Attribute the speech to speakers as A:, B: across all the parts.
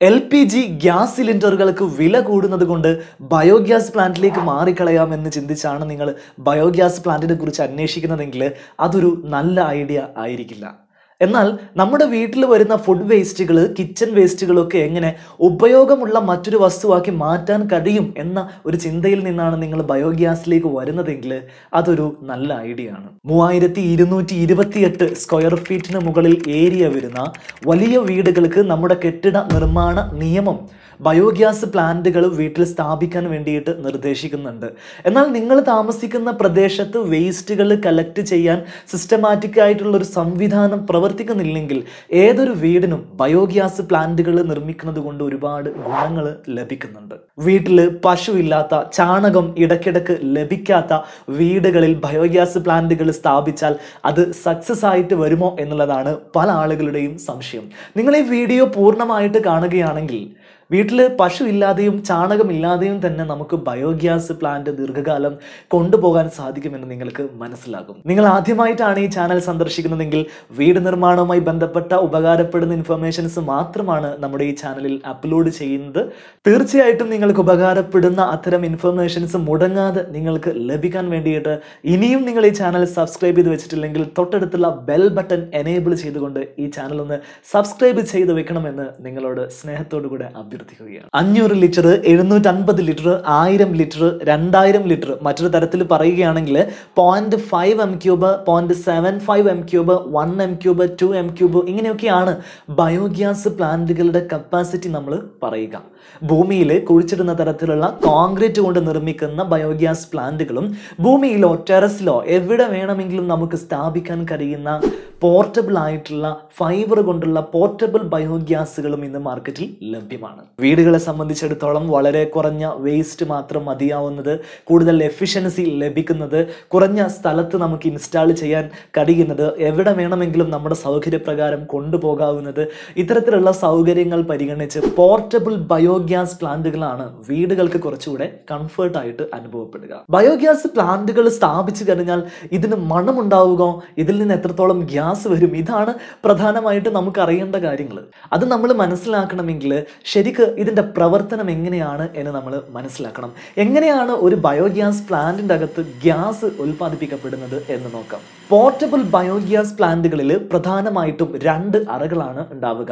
A: LPG gas സിലിണ്ടറുകൾക്ക് വില കൂടുന്നത് കൊണ്ട് ബയോഗ്യാസ് പ്ലാന്റിലേക്ക് മാറിക്കളയാമെന്ന് ചിന്തിച്ചാണ് നിങ്ങൾ ബയോഗ്യാസ് പ്ലാന്റിനെ കുറിച്ച് അന്വേഷിക്കുന്നതെങ്കിൽ അതൊരു നല്ല ഐഡിയ ആയിരിക്കില്ല. എന്നാൽ നമ്മുടെ വീട്ടിൽ വരുന്ന ഫുഡ് വേസ്റ്റുകൾ, കിച്ചൺ വേസ്റ്റുകളൊക്കെ എങ്ങനെ ഉപയോഗമുള്ള മറ്റൊരു വസ്തുവാക്കി മാറ്റാൻ കഴിയും എന്ന ഒരു ചിന്തയിൽ നിന്നാണ് നിങ്ങൾ ബയോഗ്യാസിലേക്ക് വരുന്നതെങ്കിൽ അതൊരു നല്ല ഐഡിയ ആണ്. 3228 സ്ക്വയർ ഫീറ്റിന് മുകളിൽ ഏരിയ വരുന്ന വലിയ വീടുകൾക്ക് നമ്മുടെ കെട്ടിട നിർമ്മാണ നിയമം ബയോഗ്യാസ് പ്ലാന്റുകൾ വീട്ടിൽ സ്ഥാപിക്കാൻ വേണ്ടിയിട്ട് നിർദ്ദേശിക്കുന്നുണ്ട്. എന്നാൽ നിങ്ങൾ താമസിക്കുന്ന പ്രദേശത്ത് വേസ്റ്റുകൾ കളക്ട് ചെയ്യാൻ സിസ്റ്റമാറ്റിക് ആയിട്ടുള്ള ഒരു സംവിധാനം പ്രവർത്തിക്കുന്നില്ലെങ്കിൽ ഏതൊരു വീടിനും ബയോഗ്യാസ് പ്ലാന്റുകൾ നിർമ്മിക്കുന്നത് കൊണ്ട് ഒരുപാട് ഗുണങ്ങൾ ലഭിക്കുന്നുണ്ട്. വീട്ടിൽ പശു ഇല്ലാത്ത, ചാണകം ഇടയ്ക്കിടയ്ക്ക് ലഭിക്കാത്ത വീടുകളിൽ ബയോഗ്യാസ് പ്ലാന്റുകൾ സ്ഥാപിച്ചാൽ അത് സക്സസ് ആയിട്ട് വരുമോ എന്നുള്ളതാണ് പല ആളുകളുടെയും സംശയം. നിങ്ങൾ ഈ വീഡിയോ പൂർണ്ണമായിട്ട് കാണുകയാണെങ്കിൽ വീട്ടിൽ പശു ഇല്ലാതെയും ചാണകമില്ലാതെയും തന്നെ നമുക്ക് ബയോഗ്യാസ് പ്ലാന്റ് ദീർഘകാലം കൊണ്ടുപോകാൻ സാധിക്കുമെന്ന് നിങ്ങൾക്ക് മനസ്സിലാകും. നിങ്ങൾ ആദ്യമായിട്ടാണ് ഈ ചാനൽ സന്ദർശിക്കുന്നതെങ്കിൽ വീട് നിർമ്മാണവുമായി ബന്ധപ്പെട്ട ഉപകാരപ്പെടുന്ന ഇൻഫർമേഷൻസ് മാത്രമാണ് നമ്മുടെ ഈ ചാനലിൽ അപ്ലോഡ് ചെയ്യുന്നത്. തീർച്ചയായിട്ടും നിങ്ങൾക്ക് ഉപകാരപ്പെടുന്ന അത്തരം ഇൻഫർമേഷൻസ് മുടങ്ങാതെ നിങ്ങൾക്ക് ലഭിക്കാൻ വേണ്ടിയിട്ട് ഇനിയും നിങ്ങൾ ഈ ചാനൽ സബ്സ്ക്രൈബ് ചെയ്ത് വെച്ചിട്ടില്ലെങ്കിൽ തൊട്ടടുത്തുള്ള ബെൽ ബട്ടൺ എനേബിൾ ചെയ്തുകൊണ്ട് ഈ ചാനൽ ഒന്ന് സബ്സ്ക്രൈബ് ചെയ്ത് വെക്കണമെന്ന് നിങ്ങളോട് സ്നേഹത്തോടു കൂടെ 500 ലിറ്റർ, 750 ലിറ്റർ, 1000 ലിറ്റർ, 2000 ലിറ്റർ, മറ്റൊരു തരത്തിൽ പറയുകയാണെങ്കിൽ 0.5 m3, 0.75 m3, 1 m3, 2 m3 ഇങ്ങനെയൊക്കെയാണ് ബയോഗ്യാസ് പ്ലാന്റുകളുടെ കപ്പാസിറ്റി നമ്മൾ പറയുക. ഭൂമിയിൽ കുഴിച്ചിടുന്ന തരത്തിലുള്ള കോൺക്രീറ്റ് കൊണ്ട് നിർമ്മിക്കുന്ന ബയോഗ്യാസ് പ്ലാന്റുകളും ഭൂമിയിലോ ടെറസിലോ എവിടെ വേണമെങ്കിലും നമുക്ക് സ്ഥാപിക്കാൻ കഴിയുന്ന പോർട്ടബിൾ ആയിട്ടുള്ള ഫൈബർ കൊണ്ടുള്ള പോർട്ടബിൾ ബയോഗ്യാസുകളും ഇന്ന് മാർക്കറ്റിൽ ലഭ്യമാണ്. വീടുകളെ സംബന്ധിച്ചിടത്തോളം വളരെ കുറഞ്ഞ വേസ്റ്റ് മാത്രം മതിയാവുന്നത്, കൂടുതൽ എഫിഷ്യൻസി ലഭിക്കുന്നത്, കുറഞ്ഞ സ്ഥലത്ത് നമുക്ക് ഇൻസ്റ്റാൾ ചെയ്യാൻ കഴിയുന്നത്, എവിടെ വേണമെങ്കിലും നമ്മുടെ സൗകര്യപ്രകാരം കൊണ്ടുപോകാവുന്നത്, ഇത്തരത്തിലുള്ള സൗകര്യങ്ങൾ പരിഗണിച്ച് പോർട്ടബിൾ ബയോഗ്യാസ് പ്ലാന്റുകളാണ് വീടുകൾക്ക് കുറച്ചുകൂടെ കംഫർട്ടായിട്ട് അനുഭവപ്പെടുക. ബയോഗ്യാസ് പ്ലാന്റുകൾ സ്ഥാപിച്ചു കഴിഞ്ഞാൽ ഇതിന് മണമുണ്ടാവുക, ഇതിൽ നിന്ന് എത്രത്തോളം ഗ്യാസ് വരും, ഇതാണ് പ്രധാനമായിട്ട് നമുക്ക് അറിയേണ്ട കാര്യങ്ങൾ. അത് നമ്മൾ മനസ്സിലാക്കണമെങ്കിൽ ശരിക്ക് ഇതിൻ്റെ പ്രവർത്തനം എങ്ങനെയാണ് എന്ന് നമ്മൾ മനസ്സിലാക്കണം. എങ്ങനെയാണ് ഒരു ബയോഗ്യാസ് പ്ലാന്റിൻ്റെ അകത്ത് ഗ്യാസ് ഉൽപ്പാദിപ്പിക്കപ്പെടുന്നത് എന്ന് നോക്കാം. പോർട്ടബിൾ ബയോഗ്യാസ് പ്ലാന്റുകളിൽ പ്രധാനമായിട്ടും 2 അറകളാണ് ഉണ്ടാവുക.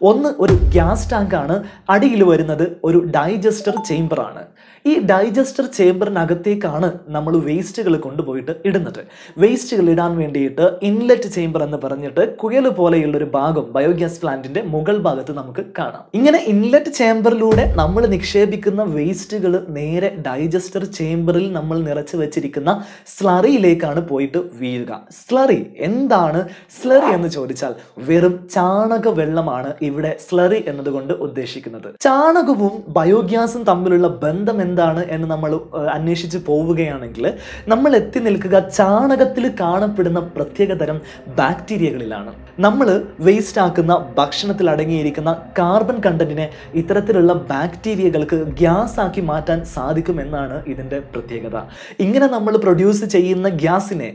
A: ഒന്ന് ഒരു ഗ്യാസ് ടാങ്കാണ്, അടിയിൽ വരുന്നത് ഒരു ഡൈജസ്റ്റർ ചേംബറാണ്. ഈ ഡൈജസ്റ്റർ ചേംബറിനകത്തേക്കാണ് നമ്മൾ വേസ്റ്റുകൾ കൊണ്ടുപോയിട്ട് ഇടുന്നത്. വേസ്റ്റുകൾ ഇടാൻ വേണ്ടിയിട്ട് ഇൻലെറ്റ് ചേംബർ എന്ന് പറഞ്ഞിട്ട് കുഴൽ പോലെയുള്ള ഒരു ഭാഗം ബയോഗ്യാസ് പ്ലാന്റിന്റെ മുകൾ ഭാഗത്ത് നമുക്ക് കാണാം. ഇങ്ങനെ ഇൻലെറ്റ് ചേംബറിലൂടെ നമ്മൾ നിക്ഷേപിക്കുന്ന വേസ്റ്റുകൾ നേരെ ഡൈജസ്റ്റർ ചേംബറിൽ നമ്മൾ നിറച്ചു വെച്ചിരിക്കുന്ന സ്ലറിയിലേക്കാണ് പോയിട്ട് വീഴുക. സ്ലറി എന്താണ്? സ്ലറി എന്ന് ചോദിച്ചാൽ വെറും ചാണക വെള്ളമാണ് ഇവിടെ സ്ലറി എന്നതുകൊണ്ട് ഉദ്ദേശിക്കുന്നത്. ചാണകവും ബയോഗ്യാസും തമ്മിലുള്ള ബന്ധം എന്താണ് എന്ന് നമ്മൾ അന്വേഷിച്ച് പോവുകയാണെങ്കിൽ നമ്മൾ എത്തി നിൽക്കുക ചാണകത്തിൽ കാണപ്പെടുന്ന പ്രത്യേകതരം ബാക്ടീരിയകളിലാണ്. നമ്മൾ വേസ്റ്റ് ആക്കുന്ന ഭക്ഷണത്തിൽ അടങ്ങിയിരിക്കുന്ന കാർബൺ കണ്ടന്റിനെ ഇത്തരത്തിലുള്ള ബാക്ടീരിയകൾക്ക് ഗ്യാസ് ആക്കി മാറ്റാൻ സാധിക്കുമെന്നാണ് ഇതിൻ്റെ പ്രത്യേകത. ഇങ്ങനെ നമ്മൾ പ്രൊഡ്യൂസ് ചെയ്യുന്ന ഗ്യാസിനെ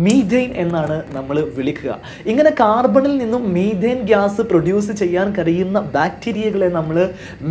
A: മീഥെയ്ൻ എന്നാണ് നമ്മൾ വിളിക്കുക. ഇങ്ങനെ കാർബണിൽ നിന്നും മീഥെയ്ൻ ഗ്യാസ് പ്രൊഡ്യൂസ് ചെയ്യാൻ കഴിയുന്ന ബാക്ടീരിയകളെ നമ്മൾ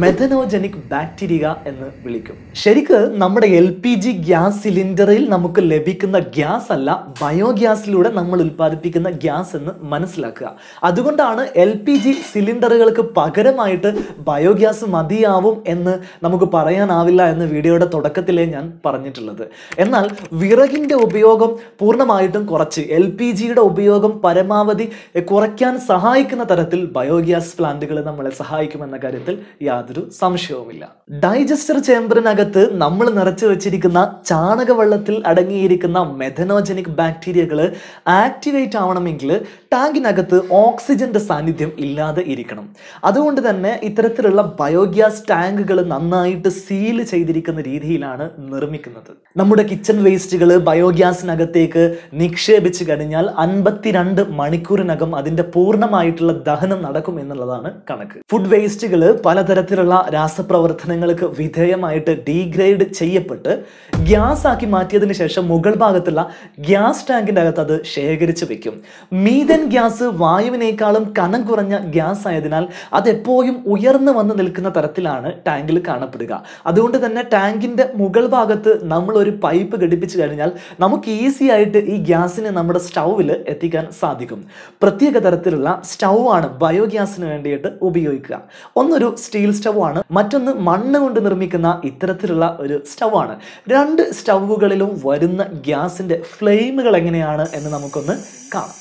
A: മെഥനോജനിക് ബാക്ടീരിയ എന്ന് വിളിക്കും. ശരിക്ക് നമ്മുടെ LPG ഗ്യാസ് സിലിണ്ടറിൽ നമുക്ക് ലഭിക്കുന്ന ഗ്യാസ് അല്ല ബയോഗ്യാസിലൂടെ നമ്മൾ ഉൽപ്പാദിപ്പിക്കുന്ന ഗ്യാസ് എന്ന് മനസ്സിലാക്കുക. അതുകൊണ്ടാണ് LPG സിലിണ്ടറുകൾക്ക് പകരമായിട്ട് ബയോഗ്യാസ് മതിയാവും എന്ന് നമുക്ക് പറയാനാവില്ല എന്ന് വീഡിയോയുടെ തുടക്കത്തിലേ ഞാൻ പറഞ്ഞിട്ടുള്ളത്. എന്നാൽ വിറകിൻ്റെ ഉപയോഗം പൂർണ്ണമായിട്ടും കുറച്ച് LPGയുടെ ഉപയോഗം പരമാവധി കുറയ്ക്കാൻ സഹായിക്കുന്ന തരത്തിൽ ബയോഗ്യാസ് പ്ലാന്റുകൾ നമ്മളെ സഹായിക്കുമെന്ന കാര്യത്തിൽ യാതൊരു സംശയവുമില്ല. ഡൈജസ്റ്റർ ചേംബറിനകത്ത് നമ്മൾ നിറച്ചു വെച്ചിരിക്കുന്ന ചാണകവെള്ളത്തിൽ അടങ്ങിയിരിക്കുന്ന മെഥനോജനിക് ബാക്ടീരിയകൾ ആക്ടിവേറ്റ് ആവണമെങ്കിൽ ടാങ്കിനകത്ത് ഓക്സിജന്റെ സാന്നിധ്യം ഇല്ലാതെ ഇരിക്കണം. അതുകൊണ്ട് തന്നെ ഇത്തരത്തിലുള്ള ബയോഗ്യാസ് ടാങ്കുകൾ നന്നായിട്ട് സീൽ ചെയ്തിരിക്കുന്ന രീതിയിലാണ് നിർമ്മിക്കുന്നത്. നമ്മുടെ കിച്ചൺ വേസ്റ്റുകൾ ബയോഗ്യാസിനകത്തേക്ക് നിക്ഷേപിച്ചു കഴിഞ്ഞാൽ 52 മണിക്കൂറിനകം അതിന്റെ പൂർണ്ണമായിട്ടുള്ള ദഹനം നടക്കും എന്നുള്ളതാണ് കണക്ക്. ഫുഡ് വേസ്റ്റുകൾ പലതരത്തിലുള്ള രാസപ്രവർത്തനങ്ങൾക്ക് വിധേയമായിട്ട് ഡീഗ്രേഡ് ചെയ്യപ്പെട്ട് ഗ്യാസ് ആക്കി മാറ്റിയതിന് ശേഷം മുകൾ ഭാഗത്തുള്ള ഗ്യാസ് ടാങ്കിൻ്റെ അകത്ത് അത് ശേഖരിച്ച് വെക്കും. മീഥേൻ ഗ്യാസ് വായുവിനേക്കാളും കനം കുറഞ്ഞ ഗ്യാസ് ആയതിനാൽ അത് എപ്പോഴും ഉയർന്നു വന്ന് നിൽക്കുന്ന തരത്തിലാണ് ടാങ്കിൽ കാണപ്പെടുക. അതുകൊണ്ട് തന്നെ ടാങ്കിൻ്റെ മുകൾ ഭാഗത്ത് നമ്മൾ ഒരു പൈപ്പ് ഘടിപ്പിച്ചു കഴിഞ്ഞാൽ നമുക്ക് ഈസി ആയിട്ട് ഈ ഗ്യാസിനെ നമ്മുടെ സ്റ്റൗവിൽ എത്തിക്കാൻ സാധിക്കും. പ്രത്യേക തരത്തിലുള്ള സ്റ്റൗ ആണ് ബയോഗ്യാസിന് വേണ്ടിയിട്ട് ഉപയോഗിക്കുക. ഒന്നൊരു സ്റ്റീൽ സ്റ്റൗ ആണ്, മറ്റൊന്ന് മണ്ണ് കൊണ്ട് നിർമ്മിക്കുന്ന ഇത്തരത്തിലുള്ള ഒരു സ്റ്റൗ ആണ്. രണ്ട് സ്റ്റൗവുകളിലും വരുന്ന ഗ്യാസിന്റെ ഫ്ലെയിമുകൾ എങ്ങനെയാണ് എന്ന് നമുക്കൊന്ന് കാണാം.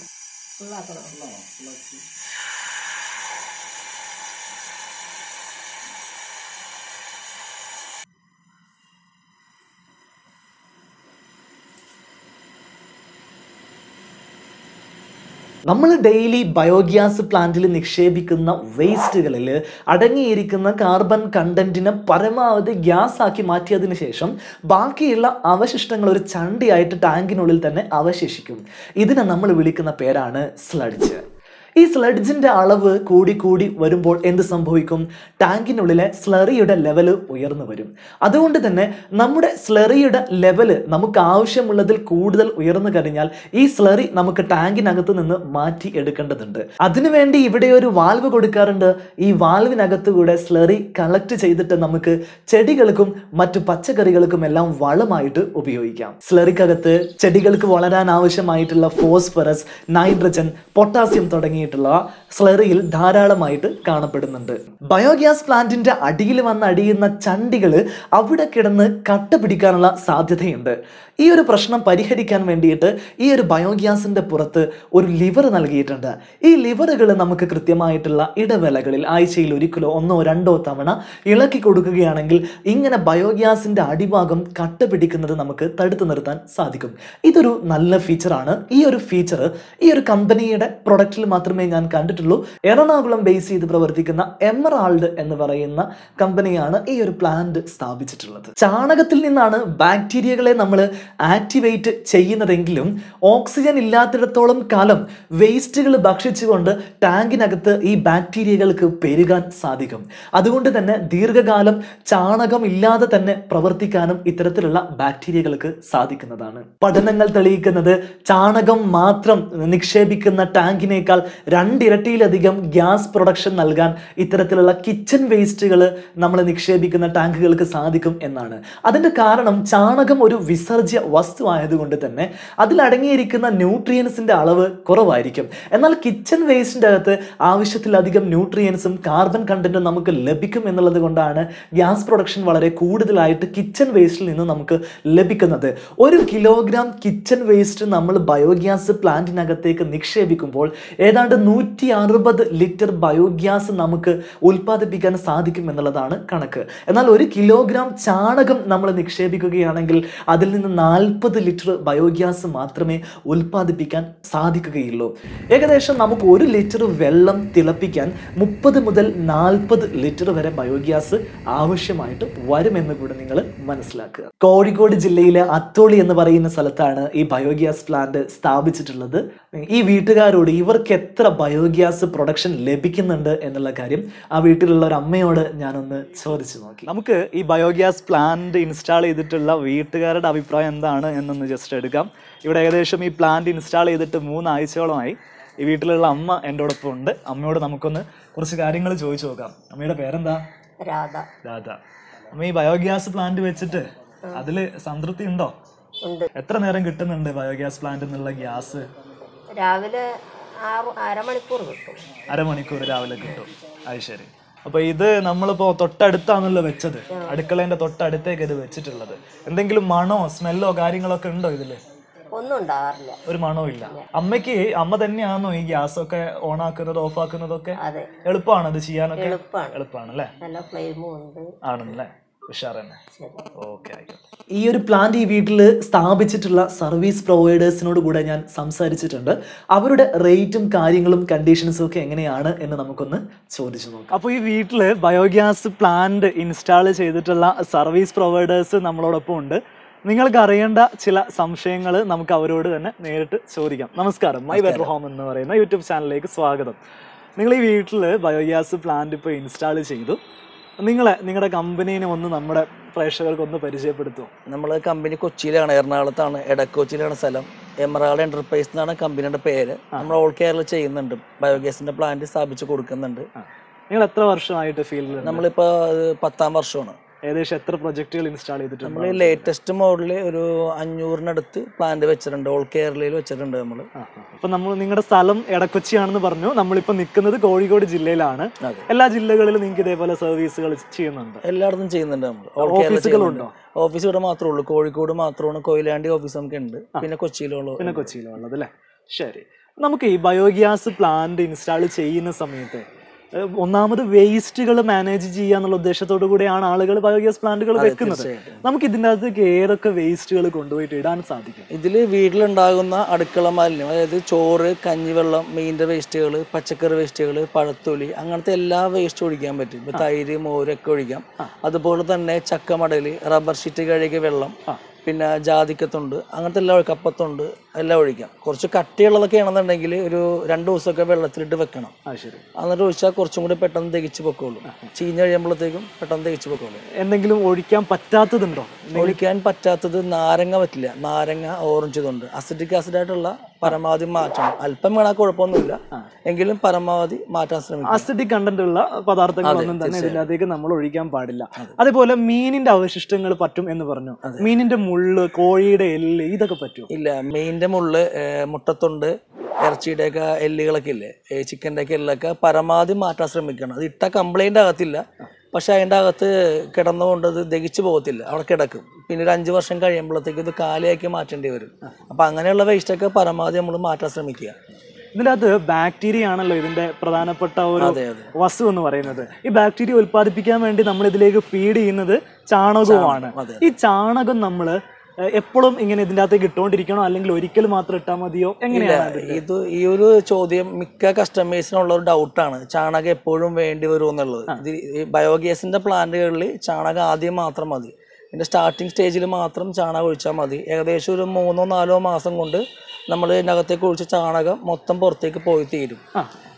A: നമ്മൾ ഡെയിലി ബയോഗ്യാസ് പ്ലാന്റിൽ നിക്ഷേപിക്കുന്ന വേസ്റ്റുകളിൽ അടങ്ങിയിരിക്കുന്ന കാർബൺ കണ്ടന്റിനെ പരമാവധി ഗ്യാസ് ആക്കി മാറ്റിയതിന് ശേഷം ബാക്കിയുള്ള അവശിഷ്ടങ്ങൾ ഒരു ചണ്ടിയായിട്ട് ടാങ്കിനുള്ളിൽ തന്നെ അവശേഷിക്കും. ഇതിനെ നമ്മൾ വിളിക്കുന്ന പേരാണ് സ്ലഡ്ജ്. ഈ സ്ലഡ്ജിന്റെ അളവ് കൂടി വരുമ്പോൾ എന്ത് സംഭവിക്കും? ടാങ്കിനുള്ളിലെ സ്ലറിയുടെ ലെവല് ഉയർന്നു വരും. അതുകൊണ്ട് തന്നെ നമ്മുടെ സ്ലറിയുടെ ലെവല് നമുക്ക് ആവശ്യമുള്ളതിൽ കൂടുതൽ ഉയർന്നു കഴിഞ്ഞാൽ ഈ സ്ലറി നമുക്ക് ടാങ്കിനകത്ത് നിന്ന് മാറ്റി എടുക്കേണ്ടതുണ്ട്. അതിനുവേണ്ടി ഇവിടെ ഒരു വാൽവ് കൊടുക്കാറുണ്ട്. ഈ വാൽവിനകത്ത് കൂടെ സ്ലറി കളക്ട് ചെയ്തിട്ട് നമുക്ക് ചെടികൾക്കും മറ്റു പച്ചക്കറികൾക്കും എല്ലാം വളമായിട്ട് ഉപയോഗിക്കാം. സ്ലറിക്കകത്ത് ചെടികൾക്ക് വളരാൻ ആവശ്യമായിട്ടുള്ള ഫോസ്ഫറസ്, നൈട്രജൻ, പൊട്ടാസ്യം തുടങ്ങി സ്ലറിയിൽ ധാരാളമായിട്ട് കാണപ്പെടുന്നുണ്ട്. ബയോഗ്യാസ് പ്ലാന്റിന്റെ അടിയിൽ വന്ന് അടിയുന്ന ചണ്ടികൾ അവിടെ കിടന്ന് കട്ട പിടിക്കാനുള്ള സാധ്യതയുണ്ട്. ഈ ഒരു പ്രശ്നം പരിഹരിക്കാൻ വേണ്ടിയിട്ട് ഈ ഒരു ബയോഗ്യാസിന്റെ പുറത്ത് ഒരു ലിവർ നൽകിയിട്ടുണ്ട്. ഈ ലിവറുകൾ നമുക്ക് കൃത്യമായിട്ടുള്ള ഇടവേളകളിൽ ആഴ്ചയിൽ ഒരിക്കലോ 1-2 തവണ ഇളക്കി കൊടുക്കുകയാണെങ്കിൽ ഇങ്ങനെ ബയോഗ്യാസിന്റെ അടിഭാഗം കട്ട പിടിക്കുന്നത് നമുക്ക് തടുത്തു നിർത്താൻ സാധിക്കും. ഇതൊരു നല്ല ഫീച്ചറാണ്. ഈ ഒരു ഫീച്ചർ ഈ ഒരു കമ്പനിയുടെ പ്രൊഡക്റ്റിൽ മാത്രമേ ഞാൻ കണ്ടിട്ടുള്ളൂ. എറണാകുളം ബേസ് ചെയ്ത് പ്രവർത്തിക്കുന്ന എമറാൾഡ് എന്ന് പറയുന്ന കമ്പനിയാണ് ഈ ഒരു പ്ലാന്റ് സ്ഥാപിച്ചിട്ടുള്ളത്. ചാണകത്തിൽ നിന്നാണ് ബാക്ടീരിയകളെ നമ്മൾ ആക്ടിവേറ്റ് ചെയ്യുന്നതെങ്കിലും ഓക്സിജൻ ഇല്ലാത്തിടത്തോളം കാലം വേസ്റ്റുകൾ ഭക്ഷിച്ചുകൊണ്ട് ടാങ്കിനകത്ത് ഈ ബാക്ടീരിയകൾക്ക് പെരുകാൻ സാധിക്കും. അതുകൊണ്ട് തന്നെ ദീർഘകാലം ചാണകം ഇല്ലാതെ തന്നെ പ്രവർത്തിക്കാനും ഇത്തരത്തിലുള്ള ബാക്ടീരിയകൾക്ക് സാധിക്കുന്നതാണ്. പഠനങ്ങൾ തെളിയിക്കുന്നത് ചാണകം മാത്രം നിക്ഷേപിക്കുന്ന ടാങ്കിനേക്കാൾ 2 ഇരട്ടിയിലധികം ഗ്യാസ് പ്രൊഡക്ഷൻ നൽകാൻ ഇത്തരത്തിലുള്ള കിച്ചൺ വേസ്റ്റുകൾ നമ്മൾ നിക്ഷേപിക്കുന്ന ടാങ്കുകൾക്ക് സാധിക്കും എന്നാണ്. അതിന്റെ കാരണം ചാണകം ഒരു വിസർജ്യ വസ്തു ആയതുകൊണ്ട് തന്നെ അതിലടങ്ങിയിരിക്കുന്ന ന്യൂട്രിയൻസിന്റെ അളവ് കുറവായിരിക്കും. എന്നാൽ കിച്ചൺ വേസ്റ്റിന്റെ അകത്ത് ആവശ്യത്തിലധികം ന്യൂട്രിയൻസും കാർബൺ കണ്ടന്റും നമുക്ക് ലഭിക്കും എന്നുള്ളത് കൊണ്ടാണ് ഗ്യാസ് പ്രൊഡക്ഷൻ വളരെ കൂടുതലായിട്ട് കിച്ചൺ വേസ്റ്റിൽ നിന്ന് നമുക്ക് ലഭിക്കുന്നത്. 1 കിലോഗ്രാം കിച്ചൺ വേസ്റ്റ് നമ്മൾ ബയോഗ്യാസ് പ്ലാന്റിനകത്തേക്ക് നിക്ഷേപിക്കുമ്പോൾ ഏതാണ്ട് 160 ലിറ്റർ ബയോഗ്യാസ് നമുക്ക് ഉൽപ്പാദിപ്പിക്കാൻ സാധിക്കും എന്നുള്ളതാണ് കണക്ക്. എന്നാൽ 1 കിലോഗ്രാം ചാണകം നമ്മൾ നിക്ഷേപിക്കുകയാണെങ്കിൽ അതിൽ നിന്ന് 40 ലിറ്റർ ബയോഗ്യാസ് മാത്രമേ ഉൽപ്പാദിപ്പിക്കാൻ സാധിക്കുകയുള്ളൂ. ഏകദേശം നമുക്ക് 1 ലിറ്റർ വെള്ളം തിളപ്പിക്കാൻ 30 മുതൽ 40 ലിറ്റർ വരെ ബയോഗ്യാസ് ആവശ്യമായിട്ട് വരുമെന്ന് കൂടെ നിങ്ങൾ മനസ്സിലാക്കുക. കോഴിക്കോട് ജില്ലയിലെ അത്തോളി എന്ന് പറയുന്ന സ്ഥലത്താണ് ഈ ബയോഗ്യാസ് പ്ലാന്റ് സ്ഥാപിച്ചിട്ടുള്ളത്. ഈ വീട്ടുകാരോട് ഇവർക്ക് എത്ര ബയോഗ്യാസ് പ്രൊഡക്ഷൻ ലഭിക്കുന്നുണ്ട് എന്നുള്ള കാര്യം ആ വീട്ടിലുള്ള ഒരു അമ്മയോട് ഞാനൊന്ന് ചോദിച്ചു നോക്കി. നമുക്ക് ഈ ബയോഗ്യാസ് പ്ലാന്റ് ഇൻസ്റ്റാൾ ചെയ്തിട്ടുള്ള വീട്ടുകാരുടെ അഭിപ്രായം എന്താണ് എന്നൊന്ന് ജസ്റ്റ് എടുക്കാം. ഇവിടെ ഏകദേശം ഈ പ്ലാന്റ് ഇൻസ്റ്റാൾ ചെയ്തിട്ട് 3 ആഴ്ചയോളമായി. ഈ വീട്ടിലുള്ള അമ്മ എൻ്റെ ഒപ്പം ഉണ്ട്. അമ്മയോട് നമുക്കൊന്ന് കുറച്ച് കാര്യങ്ങൾ ചോദിച്ചു നോക്കാം. അമ്മയുടെ പേരെന്താ?
B: രാധ.
A: രാധ. അമ്മ ഈ ബയോഗ്യാസ് പ്ലാന്റ് വെച്ചിട്ട് അതില് സംതൃപ്തി ഉണ്ടോ? എത്ര നേരം കിട്ടുന്നുണ്ട് ബയോഗ്യാസ് പ്ലാന്റ് എന്നുള്ള ഗ്യാസ്?
B: രാവിലെ അരമണിക്കൂർ കിട്ടും.
A: അരമണിക്കൂർ രാവിലെ കിട്ടും. അത് ശരി. അപ്പൊ ഇത് നമ്മളിപ്പോ തൊട്ടടുത്താണല്ലോ വെച്ചത്, അടുക്കളേന്റെ തൊട്ടടുത്തേക്ക് ഇത് വെച്ചിട്ടുള്ളത്. എന്തെങ്കിലും മണോ സ്മെല്ലോ കാര്യങ്ങളൊക്കെ ഉണ്ടോ ഇതില്?
B: ഒന്നും ഉണ്ടാകാറില്ല,
A: ഒരു മണവും ഇല്ല. അമ്മ തന്നെയാണോ ഈ ഗ്യാസ് ഒക്കെ ഓൺ ആക്കുന്നത് ഓഫ് ആക്കുന്നതൊക്കെ? എളുപ്പമാണ് ഇത് ചെയ്യാനൊക്കെ? എളുപ്പമാണ് അല്ലേ?
B: നല്ല ഫ്ലെയിമും ഉണ്ട്.
A: ആണല്ലേ? ഉഷാറന്നെ. ഓക്കെ, ആയിക്കോട്ടെ. ഈ ഒരു പ്ലാന്റ് ഈ വീട്ടിൽ സ്ഥാപിച്ചിട്ടുള്ള സർവീസ് പ്രൊവൈഡേഴ്സിനോട് കൂടെ ഞാൻ സംസാരിച്ചിട്ടുണ്ട്. അവരുടെ റേറ്റും കാര്യങ്ങളും കണ്ടീഷൻസും ഒക്കെ എങ്ങനെയാണ് എന്ന് നമുക്കൊന്ന് ചോദിച്ചു നോക്കാം. അപ്പോൾ ഈ വീട്ടിൽ ബയോഗ്യാസ് പ്ലാന്റ് ഇൻസ്റ്റാൾ ചെയ്തിട്ടുള്ള സർവീസ് പ്രൊവൈഡേഴ്സ് നമ്മളോടൊപ്പം ഉണ്ട്. നിങ്ങൾക്ക് അറിയേണ്ട ചില സംശയങ്ങൾ നമുക്ക് അവരോട് തന്നെ നേരിട്ട് ചോദിക്കാം. നമസ്കാരം, മൈ ബെറ്റർ ഹോം എന്ന് പറയുന്ന യൂട്യൂബ് ചാനലിലേക്ക് സ്വാഗതം. നിങ്ങൾ ഈ വീട്ടിൽ ബയോഗ്യാസ് പ്ലാന്റ് ഇപ്പോൾ ഇൻസ്റ്റാൾ ചെയ്തു. നിങ്ങളുടെ കമ്പനീനെ ഒന്ന് നമ്മുടെ പ്രേക്ഷകർക്ക് ഒന്ന് പരിചയപ്പെടുത്തുമോ?
C: നമ്മൾ കമ്പനി കൊച്ചിയിലാണ്, എറണാകുളത്താണ്, എടക്കൊച്ചിയിലാണ് സ്ഥലം. എമറാൾഡ് എന്റർപ്രൈസ് എന്നാണ് കമ്പനിയുടെ പേര്. നമ്മൾ ഓൾ കേരള ചെയ്യുന്നുണ്ട്, ബയോഗ്യാസിന്റെ പ്ലാന്റ് സ്ഥാപിച്ച് കൊടുക്കുന്നുണ്ട്.
A: നിങ്ങൾ എത്ര വർഷമായിട്ട് ഫീൽഡിൽ?
C: നമ്മളിപ്പോ 10ാം വർഷമാണ്.
A: ഏകദേശം എത്ര പ്രൊജക്ടുകൾ ഇൻസ്റ്റാൾ ചെയ്തിട്ടുണ്ട്?
C: നമ്മൾ ലേറ്റസ്റ്റ് മോഡല് ഒരു 500-നടുത്ത് പ്ലാന്റ് വെച്ചിട്ടുണ്ട്, ഓൾ കേരളയിൽ വെച്ചിട്ടുണ്ട് നമ്മൾ.
A: അപ്പൊ നിങ്ങളുടെ സ്ഥലം എടക്കൊച്ചിയാണെന്ന് പറഞ്ഞു. നമ്മളിപ്പോ നിൽക്കുന്നത് കോഴിക്കോട് ജില്ലയിലാണ്. എല്ലാ ജില്ലകളിലും നിങ്ങൾക്ക് ഇതേപോലെ സർവീസുകൾ ചെയ്യുന്നുണ്ട്?
C: എല്ലായിടത്തും ചെയ്യുന്നുണ്ട് നമ്മൾ.
A: ഓഫീസുകളുണ്ടോ?
C: ഓഫീസ് ഇവിടെ മാത്രമേ ഉള്ളൂ, കോഴിക്കോട് മാത്രമാണ്. കൊയിലാണ്ടി ഓഫീസ് നമുക്ക് ഉണ്ട്, പിന്നെ
A: കൊച്ചിയിലുള്ളത് അല്ലേ? ശരി, നമുക്ക് ഈ ബയോഗ്യാസ് പ്ലാന്റ് ഇൻസ്റ്റാൾ ചെയ്യുന്ന സമയത്ത് ഒന്നാമത് വേസ്റ്റുകൾ മാനേജ് ചെയ്യുക എന്നുള്ള ഉദ്ദേശത്തോടു കൂടിയാണ് ആളുകൾ ബയോഗ്യാസ് പ്ലാന്റുകൾ വെക്കുന്നത്. നമുക്ക് ഇതിൻ്റെ അകത്തേക്ക് ഏതൊക്കെ വേസ്റ്റുകൾ കൊണ്ടുപോയിട്ട് ഇടാൻ സാധിക്കും?
C: ഇതിൽ വീട്ടിലുണ്ടാകുന്ന അടുക്കള മാലിന്യം, അതായത് ചോറ്, കഞ്ഞിവെള്ളം, മീനിന്റെ വേസ്റ്റുകൾ, പച്ചക്കറി വേസ്റ്റുകൾ, പഴത്തൊലി, അങ്ങനത്തെ എല്ലാ വേസ്റ്റും ഒഴിക്കാൻ പറ്റും. ഇപ്പൊ തൈര്, മോരൊക്കെ ഒഴിക്കാം. അതുപോലെ തന്നെ ചക്കമടല്, റബ്ബർ ഷീറ്റ് കഴുകിയ വെള്ളം, പിന്നെ ജാതിക്കത്തുണ്ട്, അങ്ങനത്തെ എല്ലാം, കപ്പത്തുണ്ട്, എല്ലാം ഒഴിക്കാം. കുറച്ച് കട്ടിയുള്ളതൊക്കെ ആണെന്നുണ്ടെങ്കിൽ ഒരു 2 ദിവസമൊക്കെ വെള്ളത്തിലിട്ട് വെക്കണം. എന്നിട്ട് ഒഴിച്ചാൽ കുറച്ചും കൂടി പെട്ടെന്ന് ദഹിച്ചു പൊക്കോളൂ. ചീഞ്ഞ് കഴിയുമ്പോഴത്തേക്കും പെട്ടെന്ന് ദഹിച്ചു പൊക്കോളൂ.
A: എന്തെങ്കിലും ഒഴിക്കാൻ പറ്റാത്തതുണ്ടോ?
C: ഒഴിക്കാൻ പറ്റാത്തത് നാരങ്ങ പറ്റില്ല. നാരങ്ങ, ഓറഞ്ച് ഇതുണ്ട്. അസിഡിക് ആയിട്ടുള്ള പരമാവധി മാറ്റണം. അല്പം വേണ കുഴപ്പമൊന്നുമില്ല, എങ്കിലും പരമാവധി മാറ്റാൻ ശ്രമിക്കും.
A: അസിഡിക് കണ്ടന്റ് ഉള്ള പദാർത്ഥങ്ങളൊന്നും തന്നെ ഇതിനകത്തേക്ക് നമ്മൾ ഒഴിക്കാൻ പാടില്ല. അതേപോലെ മീനിന്റെ അവശിഷ്ടങ്ങൾ പറ്റും എന്ന് പറഞ്ഞു. മീനിന്റെ മുള്ള്, കോഴിയുടെ എല്ല്, ഇതൊക്കെ പറ്റും?
C: ഇല്ല, മീനിന്റെ മുള്ള്, മുട്ടത്തുണ്ട്, ഇറച്ചിയുടെ ഒക്കെ എല്ലുകളൊക്കെ ഇല്ലേ, ചിക്കൻ്റെ ഒക്കെ എല്ലൊക്കെ പരമാവധി മാറ്റാൻ ശ്രമിക്കണം. അത് ഇട്ട കംപ്ലൈന്റ് ആകത്തില്ല, പക്ഷെ അതിൻ്റെ അകത്ത് കിടന്നുകൊണ്ട് അത് ദഹിച്ചു പോകത്തില്ല, അവിടെ കിടക്കും. പിന്നെ ഒരു 5 വർഷം കഴിയുമ്പോഴത്തേക്ക് ഇത് കാലിയാക്കി മാറ്റേണ്ടി വരും. അപ്പം അങ്ങനെയുള്ള വേസ്റ്റൊക്കെ പരമാവധി നമ്മൾ മാറ്റാൻ ശ്രമിക്കുക.
A: ഇതിൻ്റെ അകത്ത് ബാക്ടീരിയ ആണല്ലോ ഇതിന്റെ പ്രധാനപ്പെട്ട ഒരു വസ്തു എന്ന് പറയുന്നത്. ഈ ബാക്ടീരിയ ഉൽപ്പാദിപ്പിക്കാൻ വേണ്ടി നമ്മൾ ഇതിലേക്ക് ഫീഡ് ചെയ്യുന്നത് ചാണകവുമാണ്. ഈ ചാണകം നമ്മൾ എപ്പോഴും ഇങ്ങനെ ഇതിൻ്റെ അകത്തേക്ക് ഇട്ടുകൊണ്ടിരിക്കണോ, അല്ലെങ്കിൽ ഒരിക്കൽ മാത്രം ഇട്ടാൽ മതിയോ, എങ്ങനെയാണ്?
C: ഈ ഒരു ചോദ്യം മിക്ക കസ്റ്റമേഴ്സിനുള്ള ഒരു ഡൗട്ടാണ്, ചാണകം എപ്പോഴും വേണ്ടി വരുമോ എന്നുള്ളത്. ഈ ബയോഗ്യാസിന്റെ പ്ലാന്റുകളിൽ ചാണകം ആദ്യം മാത്രം മതി. ഇതിന്റെ സ്റ്റാർട്ടിങ് സ്റ്റേജിൽ മാത്രം ചാണകം ഒഴിച്ചാൽ മതി. ഏകദേശം ഒരു 3-4 മാസം കൊണ്ട് നമ്മൾ ഇതിനകത്തേക്ക് ഒഴിച്ച ചാണകം മൊത്തം പുറത്തേക്ക് പോയി തീരും.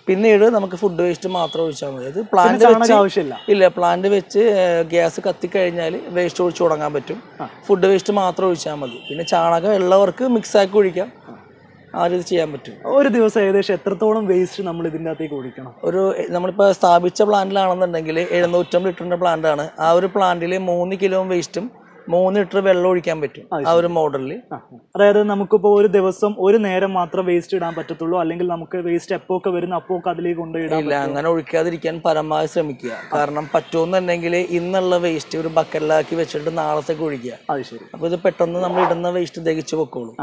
C: പിന്നീട് നമുക്ക് ഫുഡ് വേസ്റ്റ് മാത്രം ഒഴിച്ചാൽ മതി. അത് പ്ലാന്റ്
A: ആവശ്യമില്ല.
C: ഇല്ല, പ്ലാന്റ് വെച്ച് ഗ്യാസ് കത്തിക്കഴിഞ്ഞാൽ വേസ്റ്റ് ഒഴിച്ചു തുടങ്ങാൻ പറ്റും. ഫുഡ് വേസ്റ്റ് മാത്രം ഒഴിച്ചാൽ മതി. പിന്നെ ചാണകം ഉള്ളവർക്ക് മിക്സ് ആക്കി ഒഴിക്കാം, ആ രീതി ചെയ്യാൻ പറ്റും.
A: ഒരു ദിവസം ഏകദേശം എത്രത്തോളം വേസ്റ്റ് നമ്മൾ ഇതിൻ്റെ അകത്തേക്ക് ഒഴിക്കണം?
C: നമ്മളിപ്പോൾ സ്ഥാപിച്ച പ്ലാന്റിലാണെന്നുണ്ടെങ്കിൽ 750 ലിറ്ററിന്റെ പ്ലാന്റ് ആണ്. ആ ഒരു പ്ലാന്റിൽ 3 കിലോ വേസ്റ്റും 3 ലിറ്റർ വെള്ളം ഒഴിക്കാൻ പറ്റും ആ ഒരു മോഡലിൽ.
A: അതായത് നമുക്കിപ്പോ ഒരു ദിവസം ഒരു നേരം മാത്രം വേസ്റ്റ് ഇടാൻ പറ്റത്തുള്ളൂ, അല്ലെങ്കിൽ നമുക്ക് വേസ്റ്റ് എപ്പോഴൊക്കെ വരുന്ന അപ്പോഴൊക്കെ അതിലേക്ക് കൊണ്ടുപോയിടാൻ?
C: ഇല്ല, അങ്ങനെ ഒഴിക്കാതിരിക്കാൻ പരമാവധി ശ്രമിക്കുക. കാരണം പറ്റുമെന്നുണ്ടെങ്കിൽ ഇന്നുള്ള വേസ്റ്റ് ഒരു ബക്കറ്റിലാക്കി വെച്ചിട്ട് നാളത്തേക്ക് ഒഴിക്കുക. അപ്പൊ ഇത് പെട്ടെന്ന് നമ്മൾ ഇടുന്ന വേസ്റ്റ് ദഹിച്ചു പൊക്കോളും.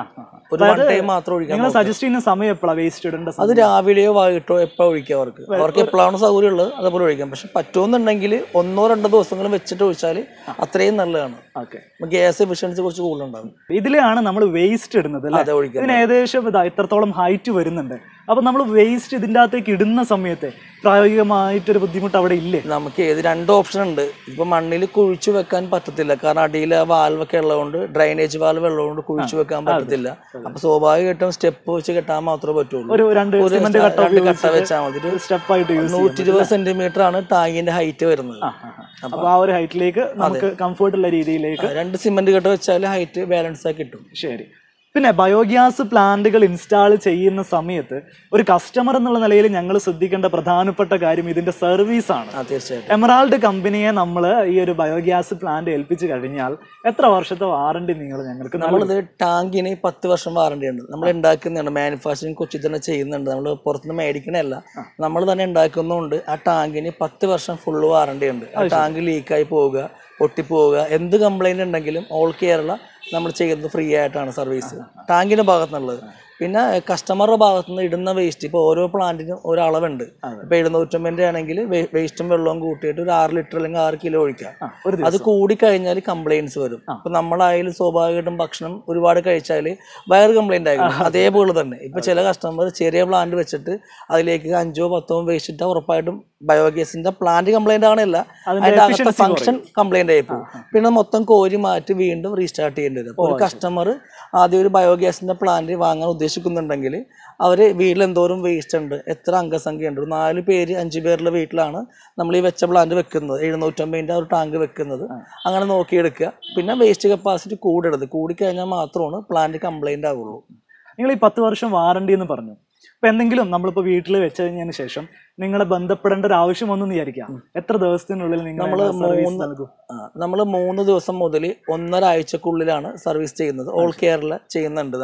C: ഒരു 1 ടൈം മാത്രം ഒഴിക്കാൻ.
A: സജസ്റ്റ് ചെയ്യുന്ന സമയം എപ്പോഴാണ് വേസ്റ്റ് ഇടേണ്ട?
C: അത് രാവിലെയോ വൈകിട്ടോ എപ്പോ ഒഴിക്കുക. അവർക്ക് എപ്പോഴാണ് സൗകര്യം ഉള്ളത് അതേപോലെ ഒഴിക്കാം. പക്ഷെ പറ്റുമെന്നുണ്ടെങ്കിൽ 1-2 ദിവസങ്ങൾ വെച്ചിട്ട് ഒഴിച്ചാൽ അത്രയും നല്ലതാണ്. ഗ്യാസ് എഫിഷ്യൻസി കുറച്ച് കൂടുതലുണ്ടാകും.
A: ഇതിലാണ് നമ്മൾ വേസ്റ്റ് ഇടുന്നത്. ഇതിന് ഏകദേശം ഇത്രത്തോളം ഹൈറ്റ് വരുന്നുണ്ട്. അപ്പൊ നമ്മൾ വേസ്റ്റ് ഇതിൻ്റെ അകത്തേക്ക് ഇടുന്ന സമയത്ത് പ്രായോഗികമായിട്ടൊരു ബുദ്ധിമുട്ട് അവിടെ ഇല്ലേ?
C: നമുക്ക് 2 ഓപ്ഷൻ ഉണ്ട്. ഇപ്പൊ മണ്ണിൽ കുഴിച്ചു വെക്കാൻ പറ്റത്തില്ല, കാരണം അടിയിൽ വാൽവൊക്കെ ഉള്ളതുകൊണ്ട്, ഡ്രൈനേജ് വാൽവ് ഉള്ളതുകൊണ്ട് കുഴിച്ചു വെക്കാൻ പറ്റത്തില്ല. അപ്പൊ സ്വാഭാവികമായിട്ടും സ്റ്റെപ്പ് വെച്ച് കെട്ടാൻ മാത്രമേ പറ്റുള്ളൂ.
A: ഒരു 2
C: കട്ട വെച്ചാൽ മതി. 120 സെന്റിമീറ്റർ ആണ് ടാങ്കിന്റെ ഹൈറ്റ് വരുന്നത്.
A: അപ്പൊ ആ ഒരു ഹൈറ്റിലേക്ക് നമുക്ക് കംഫർട്ട് ഉള്ള രീതിയിലേക്ക്
C: 2 സിമെന്റ് കട്ട വെച്ചാൽ ഹൈറ്റ് ബാലൻസ് ആക്കി കിട്ടും.
A: ശരി. പിന്നെ ബയോഗ്യാസ് പ്ലാന്റുകൾ ഇൻസ്റ്റാൾ ചെയ്യുന്ന സമയത്ത് ഒരു കസ്റ്റമർ എന്നുള്ള നിലയിൽ ഞങ്ങൾ ശ്രദ്ധിക്കേണ്ട പ്രധാനപ്പെട്ട കാര്യം ഇതിന്റെ സർവീസ് ആണ്.
C: തീർച്ചയായിട്ടും.
A: എമറാൾഡ് കമ്പനിയെ നമ്മൾ ഈ ഒരു ബയോഗ്യാസ് പ്ലാന്റ് ഏൽപ്പിച്ചു കഴിഞ്ഞാൽ എത്ര വർഷത്തെ വാറണ്ടി നിങ്ങൾ ഞങ്ങൾക്ക്?
C: നമ്മളിത് ടാങ്കിന് 10 വർഷം വാറണ്ടി ഉണ്ട്. നമ്മൾ ഉണ്ടാക്കുന്നുണ്ട്, മാനുഫാക്ചറിങ് കൊച്ചി തന്നെ ചെയ്യുന്നുണ്ട്. നമ്മൾ പുറത്തുനിന്ന് മേടിക്കണല്ല, നമ്മൾ തന്നെ ഉണ്ടാക്കുന്നുണ്ട്. ആ ടാങ്കിന് 10 വർഷം ഫുള്ള് വാറണ്ടി ഉണ്ട്. ആ ടാങ്ക് ലീക്കായി പോവുക, പൊട്ടിപ്പോവുക, എന്ത് കംപ്ലൈന്റ് ഉണ്ടെങ്കിലും ഓൾ കേരള നമ്മൾ ചെയ്യുന്നത് ഫ്രീ ആയിട്ടാണ് സർവീസ്, ടാങ്കിന്റെ ഭാഗത്തുനിന്നുള്ളത്. പിന്നെ കസ്റ്റമറുടെ ഭാഗത്തുനിന്ന് ഇടുന്ന വേസ്റ്റ് ഇപ്പോൾ ഓരോ പ്ലാന്റിനും ഓരോ അളവുണ്ട്. ഇപ്പൊ 750 ആണെങ്കിൽ വേസ്റ്റും വെള്ളവും കൂട്ടിയിട്ട് ഒരു 6 ലിറ്റർ അല്ലെങ്കിൽ 6 കിലോ ഒഴിക്കാം. അത് കൂടി കഴിഞ്ഞാൽ കംപ്ലൈൻസ് വരും. അപ്പൊ നമ്മളായാലും സ്വാഭാവികമായിട്ടും ഭക്ഷണം ഒരുപാട് കഴിച്ചാൽ വയറ് കംപ്ലൈന്റ് ആയിരിക്കും. അതേപോലെ തന്നെ ഇപ്പൊ ചില കസ്റ്റമർ ചെറിയ പ്ലാന്റ് വെച്ചിട്ട് അതിലേക്ക് 5-10 വേസ്റ്റ് ഇട്ടാൽ ഉറപ്പായിട്ടും ബയോഗ്യാസിന്റെ പ്ലാന്റ് കംപ്ലൈന്റ് ആണല്ല, അതിന്റെ അകത്തെ ഫംഗ്ഷൻ കംപ്ലൈന്റ് ആയി പോകും. പിന്നെ മൊത്തം കോരി മാറ്റി വീണ്ടും റീസ്റ്റാർട്ട് ചെയ്യേണ്ടി വരും. ഒരു കസ്റ്റമർ ആദ്യം ഒരു ബയോഗ്യാസിന്റെ പ്ലാന്റ് വാങ്ങാൻ ഉദ്ദേശിക്കുന്നുണ്ടെങ്കിൽ അവർ വീട്ടിൽ എന്തോരം വേസ്റ്റ് ഉണ്ട്, എത്ര അംഗസംഖ്യ ഉണ്ട്, 4 പേര് 5 പേരുടെ വീട്ടിലാണ് നമ്മൾ ഈ വെച്ച പ്ലാന്റ് വെക്കുന്നത്, 750 ഒരു ടാങ്ക് വെക്കുന്നത്. അങ്ങനെ നോക്കിയെടുക്കുക. പിന്നെ വേസ്റ്റ് കപ്പാസിറ്റി കൂടിക്കഴിഞ്ഞാൽ മാത്രമാണ് പ്ലാന്റ് കംപ്ലൈൻ്റ് ആവുള്ളൂ.
A: നിങ്ങൾ ഈ 10 വർഷം വാറണ്ടി എന്ന് പറഞ്ഞു. ഇപ്പൊ എന്തെങ്കിലും നമ്മളിപ്പോ വീട്ടിൽ വെച്ച് കഴിഞ്ഞതിന് ശേഷം നിങ്ങളെ ബന്ധപ്പെടേണ്ട ഒരു ആവശ്യം വന്നു വിചാരിക്കാം, എത്ര ദിവസത്തിനുള്ളിൽ
C: നമ്മൾ 3 ദിവസം മുതൽ 1.5 ആഴ്ചക്കുള്ളിലാണ് സർവീസ് ചെയ്യുന്നത്. ഓൾ കേരള ചെയ്യുന്നുണ്ട്,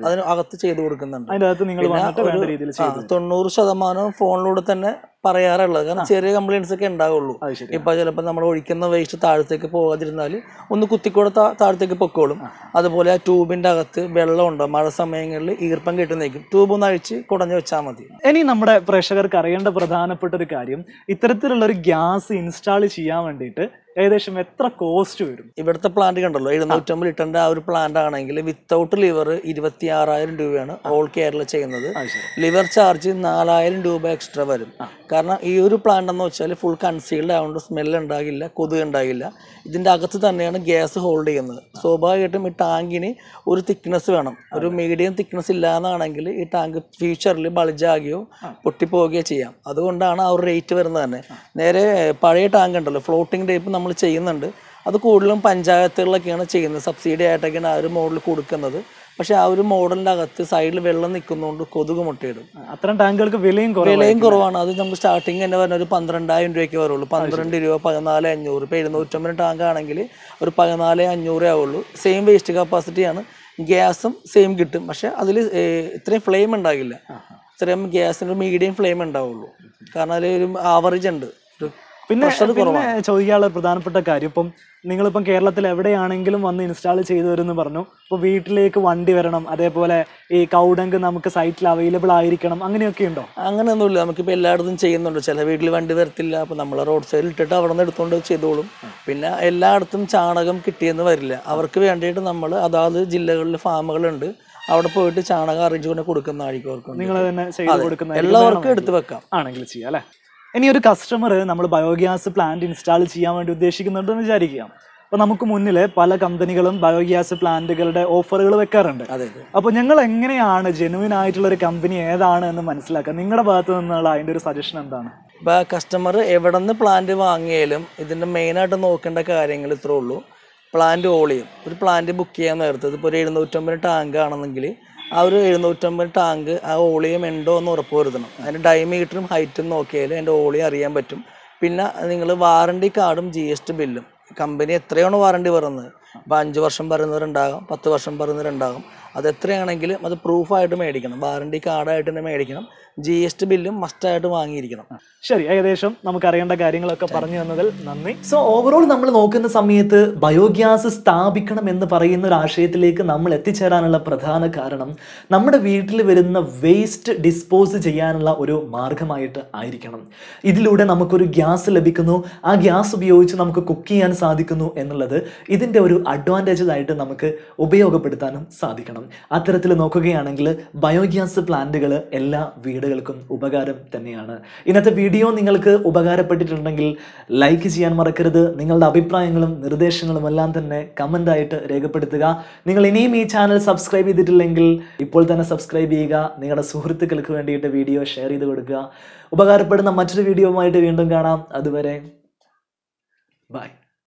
C: അതിന് അകത്ത് ചെയ്തു കൊടുക്കുന്നുണ്ട്. 90% ഫോണിലൂടെ തന്നെ പറയാറുള്ളത്. കാരണം ചെറിയ കംപ്ലൈൻറ്റ്സ് ഒക്കെ ഉണ്ടാവുള്ളൂ. ഇപ്പൊ ചിലപ്പോൾ നമ്മൾ ഒഴിക്കുന്ന വേസ്റ്റ് താഴത്തേക്ക് പോകാതിരുന്നാൽ ഒന്ന് കുത്തിക്കൂടെ താഴത്തേക്ക് പൊക്കോളും. അതുപോലെ ആ ട്യൂബിന്റെ അകത്ത് വെള്ളമുണ്ടോ, മഴ സമയങ്ങളിൽ ഈർപ്പം കിട്ടുന്നേക്കും, ട്യൂബ് ഒന്ന് അഴിച്ച് കുടഞ്ഞു വെച്ചാൽ മതി.
A: ഇനി നമ്മുടെ പ്രേക്ഷകർക്ക് അറിയേണ്ട പ്രധാനപ്പെട്ട ഒരു കാര്യം, ഇത്തരത്തിലുള്ള ഒരു ഗ്യാസ് ഇൻസ്റ്റാൾ ചെയ്യാൻ വേണ്ടിയിട്ട് ഏകദേശം എത്ര കോസ്റ്റ് വരും?
C: ഇവിടുത്തെ പ്ലാന്റ് കണ്ടല്ലോ, 750 ലിറ്ററിന്റെ ആ ഒരു പ്ലാന്റ് ആണെങ്കിൽ വിത്തൗട്ട് ലിവർ 26,000 രൂപയാണ് ഓൾ കേരള ചെയ്യുന്നത്. ലിവർ ചാർജ് 4,000 രൂപ എക്സ്ട്രാ വരും. കാരണം ഈ ഒരു പ്ലാന്റ് എന്ന് വെച്ചാൽ ഫുൾ കൺസീൽഡ് ആയതുകൊണ്ട് സ്മെല്ല് ഉണ്ടാകില്ല, കൊതുക് ഉണ്ടാകില്ല. ഇതിൻ്റെ അകത്ത് തന്നെയാണ് ഗ്യാസ് ഹോൾഡ് ചെയ്യുന്നത്. സ്വാഭാവികമായിട്ടും ഈ ടാങ്കിന് ഒരു തിക്നെസ് വേണം. ഒരു മീഡിയം തിക്നെസ് ഇല്ലാന്നാണെങ്കിൽ ഈ ടാങ്ക് ഫ്യൂച്ചറിൽ ബൾജാകുകയോ പൊട്ടിപ്പോവുകയോ ചെയ്യാം. അതുകൊണ്ടാണ് ആ ഒരു റേറ്റ് വരുന്നത് തന്നെ. നേരെ പഴയ ടാങ്ക് ഉണ്ടല്ലോ, ഫ്ലോട്ടിംഗ് ടൈപ്പ് നമ്മൾ ചെയ്യുന്നുണ്ട്. അത് കൂടുതലും പഞ്ചായത്തുകളിലൊക്കെയാണ് ചെയ്യുന്നത്, സബ്സിഡി ആയിട്ടൊക്കെയാണ് ആ ഒരു മോഡൽ കൊടുക്കുന്നത്. പക്ഷെ ആ ഒരു മോഡലിൻ്റെ അകത്ത് സൈഡിൽ വെള്ളം നിൽക്കുന്നതുകൊണ്ട് കൊതുക് മുട്ടയിടും.
A: അത്തരം ടാങ്കുകൾക്ക് വിലയും
C: കുറവാണ്. അത് നമുക്ക് സ്റ്റാർട്ടിങ് തന്നെ പറഞ്ഞ ഒരു 12,000 രൂപയ്ക്ക് വരുള്ളൂ. 12 രൂപ, 14,500. ഇപ്പോൾ 750 ടാങ്ക് ആണെങ്കിൽ ഒരു 14,500 ആവുള്ളൂ. സെയിം വേസ്റ്റ് കപ്പാസിറ്റിയാണ്, ഗ്യാസും സെയിം കിട്ടും. പക്ഷെ അതിൽ ഇത്രയും ഫ്ലെയിം ഉണ്ടാകില്ല. ഇത്രയും ഗ്യാസിന് മീഡിയം ഫ്ലെയിം ഉണ്ടാവുള്ളൂ. കാരണം അതിൽ ഒരു ആവറേജ് ഉണ്ട്.
A: പിന്നെ ചോദിക്കാനുള്ള പ്രധാനപ്പെട്ട കാര്യം, ഇപ്പം നിങ്ങളിപ്പം കേരളത്തിൽ എവിടെയാണെങ്കിലും വന്ന് ഇൻസ്റ്റാൾ ചെയ്തു വരുമെന്ന് പറഞ്ഞു. ഇപ്പോൾ വീട്ടിലേക്ക് വണ്ടി വരണം, അതേപോലെ ഈ കൗഡങ്ക് നമുക്ക് സൈറ്റിൽ അവൈലബിൾ ആയിരിക്കണം, അങ്ങനെയൊക്കെ ഉണ്ടോ?
C: അങ്ങനെയൊന്നുമില്ല. നമുക്കിപ്പോൾ എല്ലായിടത്തും ചെയ്യുന്നുണ്ട്. ചില വീട്ടിൽ വണ്ടി വരത്തില്ല, അപ്പോൾ നമ്മൾ റോഡ് സൈഡിൽ ഇട്ടിട്ട് അവിടെ നിന്ന് എടുത്തുകൊണ്ട് ചെയ്തോളും. പിന്നെ എല്ലായിടത്തും ചാണകം കിട്ടിയെന്ന് വരില്ല. അവർക്ക് വേണ്ടിയിട്ട് നമ്മൾ അതാത് ജില്ലകളിൽ ഫാമുകളുണ്ട്, അവിടെ പോയിട്ട് ചാണകം അറേഞ്ച് കൊണ്ട് കൊടുക്കുന്നതായിരിക്കും അവർക്ക്.
A: നിങ്ങൾ തന്നെ ചെയ്ത് കൊടുക്കുന്ന
C: എല്ലാവർക്കും എടുത്ത് വെക്കാം
A: ആണെങ്കിൽ ചെയ്യാം അല്ലേ? ഇനി ഒരു കസ്റ്റമർ നമ്മൾ ബയോഗ്യാസ് പ്ലാന്റ് ഇൻസ്റ്റാൾ ചെയ്യാൻ വേണ്ടി ഉദ്ദേശിക്കുന്നുണ്ടെന്ന് വിചാരിക്കുക. അപ്പോൾ നമുക്ക് മുന്നിൽ പല കമ്പനികളും ബയോഗ്യാസ് പ്ലാന്റുകളുടെ ഓഫറുകൾ വെക്കാറുണ്ട്. അപ്പോൾ ഞങ്ങൾ എങ്ങനെയാണ് ജെനുവിൻ ആയിട്ടുള്ള ഒരു കമ്പനി ഏതാണ് എന്ന് മനസ്സിലാക്കുക? നിങ്ങളുടെ ഭാഗത്ത് നിന്നുള്ള അതിൻ്റെ ഒരു സജഷൻ എന്താണ്?
C: ഇപ്പോൾ കസ്റ്റമർ എവിടെ നിന്ന് പ്ലാന്റ് വാങ്ങിയാലും ഇതിൻ്റെ മെയിനായിട്ട് നോക്കേണ്ട കാര്യങ്ങൾ ഇത്രേ ഉള്ളൂ. പ്ലാന്റ് ഓളിയം. ഒരു പ്ലാന്റ് ബുക്ക് ചെയ്യാൻ നേരത്തെ ഇപ്പോൾ ഒരു 750 ടാങ്ക് ആണെന്നെങ്കിൽ ആ ഒരു 750 ടാങ്ക് ആ ഓളിയം ഉണ്ടോ എന്ന് ഉറപ്പ് വരുത്തണം. അതിൻ്റെ ഡയമീറ്ററും ഹൈറ്റും നോക്കിയാൽ അതിൻ്റെ ഓളിയം അറിയാൻ പറ്റും. പിന്നെ നിങ്ങൾ വാറണ്ടി കാർഡും GST ബില്ലും, കമ്പനി എത്രയാണോ വാറണ്ടി പറയുന്നത്, ഇപ്പോൾ 5 വർഷം പറയുന്നവരുണ്ടാകും, 10 വർഷം പറയുന്നവരുണ്ടാകും. അത് എത്രയാണെങ്കിലും അത് പ്രൂഫായിട്ട് മേടിക്കണം, വാറണ്ടി കാർഡായിട്ട് തന്നെ മേടിക്കണം. GST ബില്ലും മസ്റ്റായിട്ട് വാങ്ങിയിരിക്കണം.
A: ശരി, ഏകദേശം നമുക്ക് അറിയേണ്ട കാര്യങ്ങളൊക്കെ പറഞ്ഞു തന്നതിൽ നന്ദി. സോ ഓവറോൾ നമ്മൾ നോക്കുന്ന സമയത്ത് ബയോഗ്യാസ് സ്ഥാപിക്കണം എന്ന് പറയുന്ന ഒരു ആശയത്തിലേക്ക് നമ്മൾ എത്തിച്ചേരാനുള്ള പ്രധാന കാരണം നമ്മുടെ വീട്ടിൽ വരുന്ന വേസ്റ്റ് ഡിസ്പോസ് ചെയ്യാനുള്ള ഒരു മാർഗമായിട്ട് ആയിരിക്കണം. ഇതിലൂടെ നമുക്കൊരു ഗ്യാസ് ലഭിക്കുന്നു, ആ ഗ്യാസ് ഉപയോഗിച്ച് നമുക്ക് കുക്ക് ചെയ്യാൻ സാധിക്കുന്നു എന്നുള്ളത് ഇതിൻ്റെ ഒരു അഡ്വാൻറ്റേജ് ആയിട്ട് നമുക്ക് ഉപയോഗപ്പെടുത്താനും സാധിക്കണം. അത്തരത്തിൽ നോക്കുകയാണെങ്കിൽ ബയോഗ്യാസ് പ്ലാന്റുകൾ എല്ലാ വീടുകൾക്കും ഉപകാരം തന്നെയാണ്. ഇന്നത്തെ വീഡിയോ നിങ്ങൾക്ക് ഉപകാരപ്പെട്ടിട്ടുണ്ടെങ്കിൽ ലൈക്ക് ചെയ്യാൻ മറക്കരുത്. നിങ്ങളുടെ അഭിപ്രായങ്ങളും നിർദ്ദേശങ്ങളും എല്ലാം തന്നെ കമൻ്റായിട്ട് രേഖപ്പെടുത്തുക. നിങ്ങൾ ഇനിയും ഈ ചാനൽ സബ്സ്ക്രൈബ് ചെയ്തിട്ടില്ലെങ്കിൽ ഇപ്പോൾ തന്നെ സബ്സ്ക്രൈബ് ചെയ്യുക. നിങ്ങളുടെ സുഹൃത്തുക്കൾക്ക് വേണ്ടിയിട്ട് വീഡിയോ ഷെയർ ചെയ്ത് കൊടുക്കുക. ഉപകാരപ്പെടുന്ന മറ്റൊരു വീഡിയോയുമായിട്ട് വീണ്ടും കാണാം. അതുവരെ ബൈ.